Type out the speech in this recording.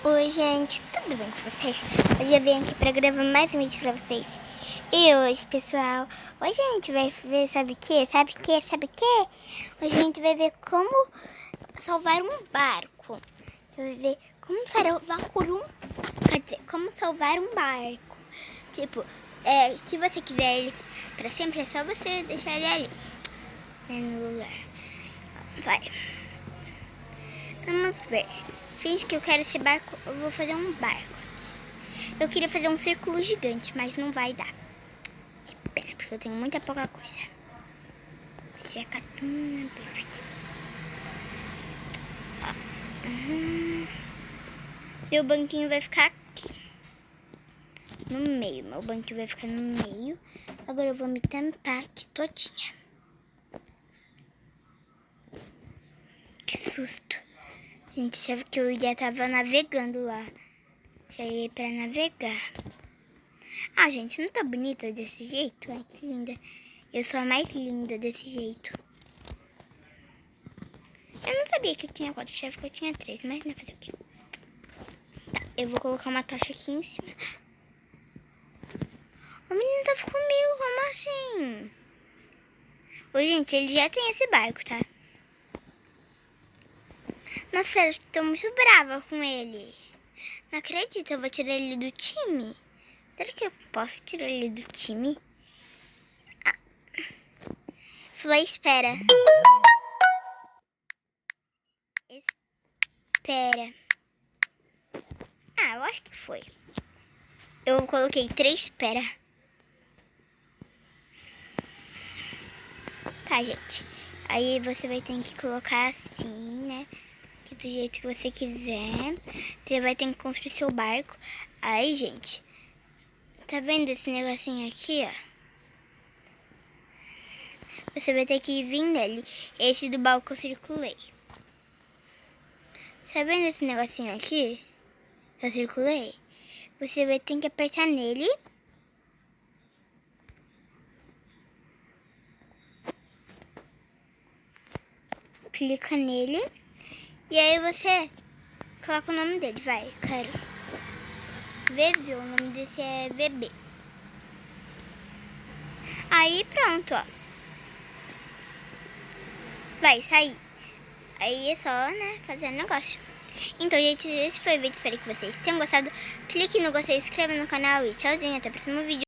Oi, gente, tudo bem com vocês? Hoje eu vim aqui pra gravar mais um vídeo pra vocês. E hoje, pessoal, hoje a gente vai ver, sabe o que? Hoje a gente vai ver como salvar um barco. Vai ver como como salvar um barco. Tipo, se você quiser ele pra sempre, é só você deixar ele ali, né, no lugar. Vai. Vamos ver. Finge que eu quero esse barco, eu vou fazer um barco aqui. Eu queria fazer um círculo gigante, mas não vai dar. Que pena, porque eu tenho muita pouca coisa. Já catuna, perfeito. Meu banquinho vai ficar aqui. No meio, meu banquinho vai ficar no meio. Agora eu vou me tampar aqui todinha. Que susto. Gente, achava que eu já tava navegando lá. Já ia pra navegar. Ah, gente, não tá bonita desse jeito? Ai, que linda. Eu sou a mais linda desse jeito. Eu não sabia que eu tinha 4, achava que eu tinha 3, mas não fazer o quê? Tá, eu vou colocar uma tocha aqui em cima. O menino tava comigo, como assim? Ô, gente, ele já tem esse barco, tá? Nossa, sério, eu tô muito brava com ele. Não acredito, eu vou tirar ele do time. Será que eu posso tirar ele do time? Ah. Falei, espera. Espera. Ah, eu acho que foi. Eu coloquei 3 espera. Tá, gente. Aí você vai ter que colocar assim, né? Que do jeito que você quiser. Você vai ter que construir seu barco. Aí, gente, tá vendo esse negocinho aqui, ó? Você vai ter que vir nele. Esse do barco que eu circulei. Tá vendo esse negocinho aqui? Eu circulei. Você vai ter que apertar nele. Clica nele. E aí você coloca o nome dele. Vai, quero. VV, o nome desse é VB. Aí pronto, ó. Vai sair. Aí é só, né, fazer o negócio. Então, gente, esse foi o vídeo. Espero que vocês tenham gostado. Clique no gostei, se inscreva no canal e tchauzinho. Até o próximo vídeo.